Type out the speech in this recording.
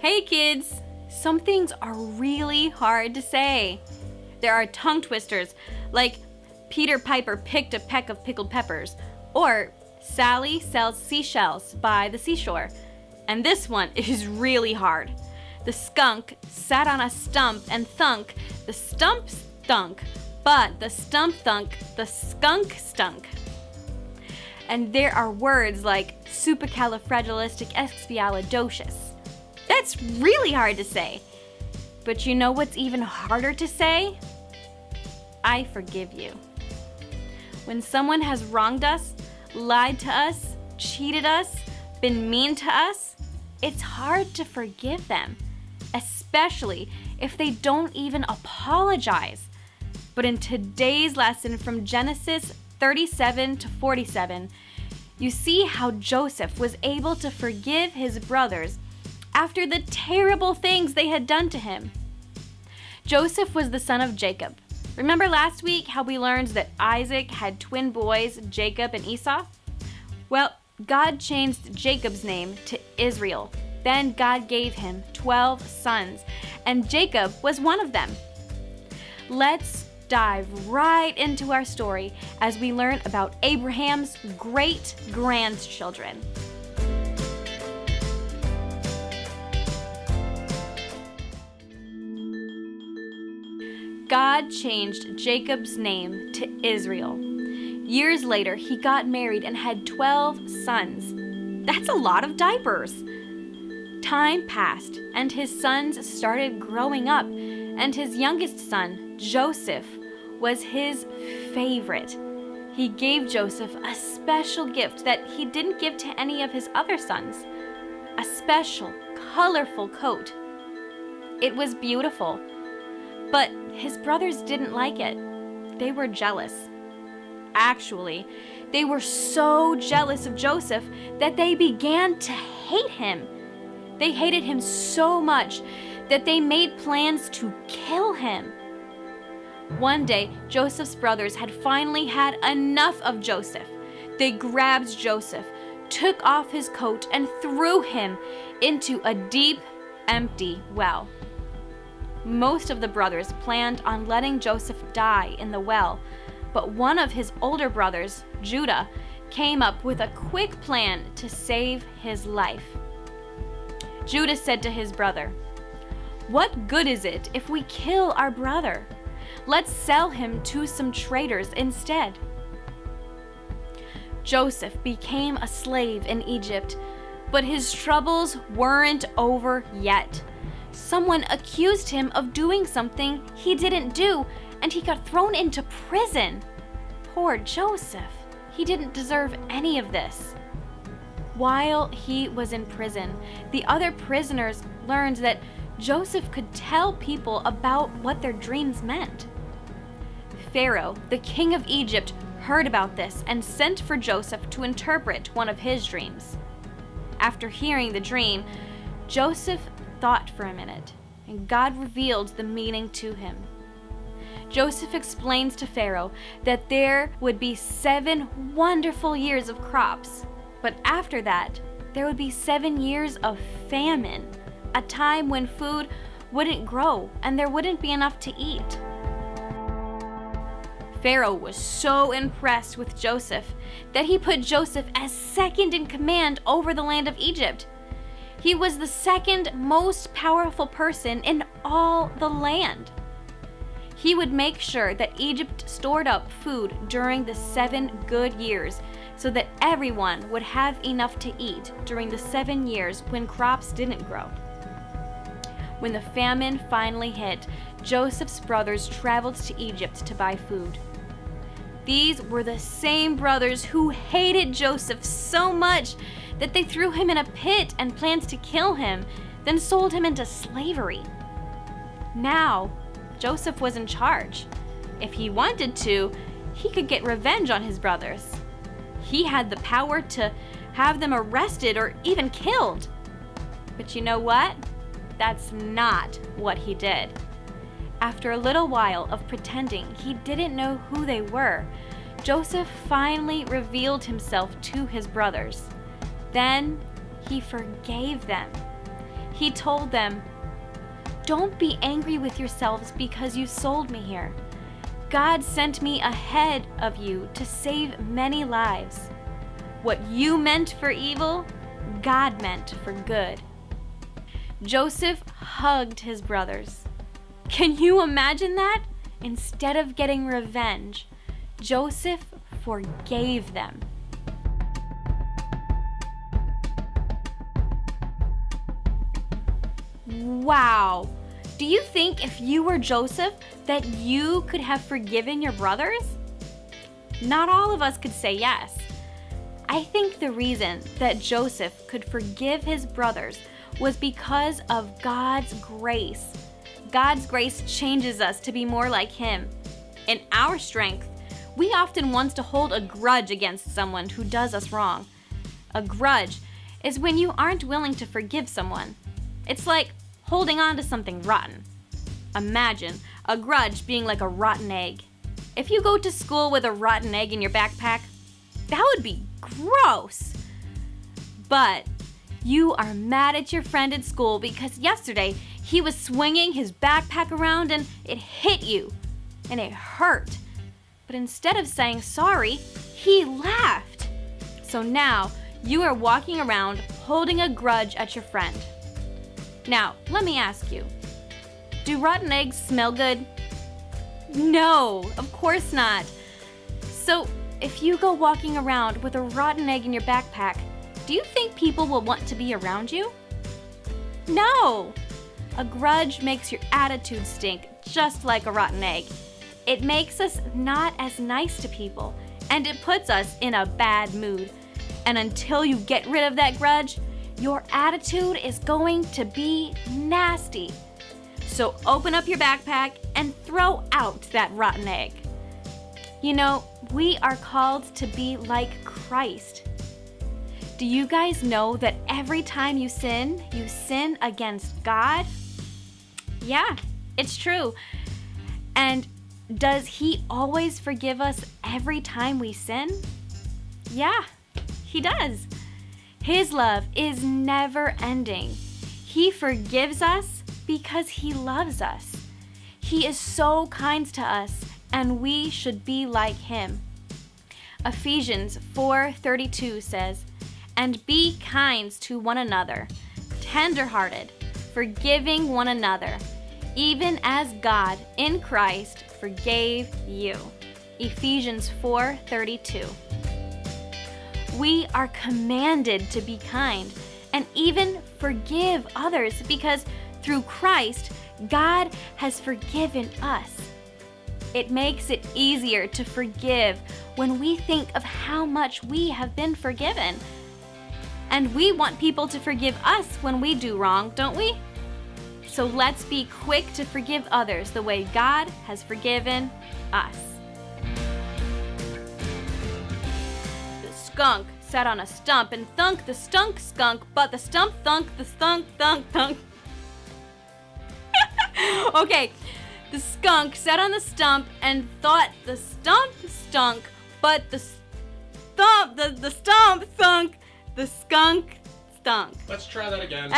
Hey kids! Some things are really hard to say. There are tongue twisters, like Peter Piper picked a peck of pickled peppers, or Sally sells seashells by the seashore. And this one is really hard. The skunk sat on a stump and thunk. The stump stunk, but the stump thunk, the skunk stunk. And there are words like supercalifragilisticexpialidocious. That's really hard to say. But you know what's even harder to say? I forgive you. When someone has wronged us, lied to us, cheated us, been mean to us, it's hard to forgive them, especially if they don't even apologize. But in today's lesson from Genesis 37 to 47, you see how Joseph was able to forgive his brothers after the terrible things they had done to him. Joseph was the son of Jacob. Remember last week how we learned that Isaac had twin boys, Jacob and Esau? Well, God changed Jacob's name to Israel. Then God gave him 12 sons, and Jacob was one of them. Let's dive right into our story as we learn about Abraham's great-grandchildren. God changed Jacob's name to Israel. Years later, he got married and had 12 sons. That's a lot of diapers. Time passed, and his sons started growing up, and his youngest son, Joseph, was his favorite. He gave Joseph a special gift that he didn't give to any of his other sons, a special, colorful coat. It was beautiful, but his brothers didn't like it. They were jealous. Actually, they were so jealous of Joseph that they began to hate him. They hated him so much that they made plans to kill him. One day, Joseph's brothers had finally had enough of Joseph. They grabbed Joseph, took off his coat, and threw him into a deep, empty well. Most of the brothers planned on letting Joseph die in the well, but one of his older brothers, Judah, came up with a quick plan to save his life. Judah said to his brother, "What good is it if we kill our brother? Let's sell him to some traders instead." Joseph became a slave in Egypt, but his troubles weren't over yet. Someone accused him of doing something he didn't do, and he got thrown into prison. Poor Joseph. He didn't deserve any of this. While he was in prison, the other prisoners learned that Joseph could tell people about what their dreams meant. Pharaoh, the king of Egypt, heard about this and sent for Joseph to interpret one of his dreams. After hearing the dream, Joseph thought for a minute, and God revealed the meaning to him. Joseph explains to Pharaoh that there would be 7 wonderful years of crops, but after that, there would be 7 years of famine, a time when food wouldn't grow and there wouldn't be enough to eat. Pharaoh was so impressed with Joseph that he put Joseph as second in command over the land of Egypt. He was the second most powerful person in all the land. He would make sure that Egypt stored up food during the 7 good years so that everyone would have enough to eat during the 7 years when crops didn't grow. When the famine finally hit, Joseph's brothers traveled to Egypt to buy food. These were the same brothers who hated Joseph so much that they threw him in a pit and planned to kill him, then sold him into slavery. Now, Joseph was in charge. If he wanted to, he could get revenge on his brothers. He had the power to have them arrested or even killed. But you know what? That's not what he did. After a little while of pretending he didn't know who they were, Joseph finally revealed himself to his brothers. Then he forgave them. He told them, "Don't be angry with yourselves because you sold me here. God sent me ahead of you to save many lives. What you meant for evil, God meant for good." Joseph hugged his brothers. Can you imagine that? Instead of getting revenge, Joseph forgave them. Wow. Do you think if you were Joseph that you could have forgiven your brothers? Not all of us could say yes. I think the reason that Joseph could forgive his brothers was because of God's grace. God's grace changes us to be more like Him. In our strength, we often want to hold a grudge against someone who does us wrong. A grudge is when you aren't willing to forgive someone. It's like holding on to something rotten. Imagine a grudge being like a rotten egg. If you go to school with a rotten egg in your backpack, that would be gross. But you are mad at your friend at school because yesterday he was swinging his backpack around and it hit you and it hurt. But instead of saying sorry, he laughed. So now you are walking around holding a grudge at your friend. Now, let me ask you, do rotten eggs smell good? No, of course not. So if you go walking around with a rotten egg in your backpack, do you think people will want to be around you? No! A grudge makes your attitude stink just like a rotten egg. It makes us not as nice to people, and it puts us in a bad mood. And until you get rid of that grudge, your attitude is going to be nasty. So open up your backpack and throw out that rotten egg. You know, we are called to be like Christ. Do you guys know that every time you sin against God? Yeah, it's true. And does He always forgive us every time we sin? Yeah, He does. His love is never ending. He forgives us because He loves us. He is so kind to us, and we should be like Him. Ephesians 4:32 says, "And be kind to one another, tender-hearted, forgiving one another, even as God in Christ forgave you." Ephesians 4:32. We are commanded to be kind and even forgive others because through Christ, God has forgiven us. It makes it easier to forgive when we think of how much we have been forgiven. And we want people to forgive us when we do wrong, don't we? So let's be quick to forgive others the way God has forgiven us. The skunk sat on a stump and thunk the stunk skunk, but the stump thunk the skunk thunk. Okay, the skunk sat on the stump and thought the stump stunk, but the stump thunk, the skunk stunk. Let's try that again.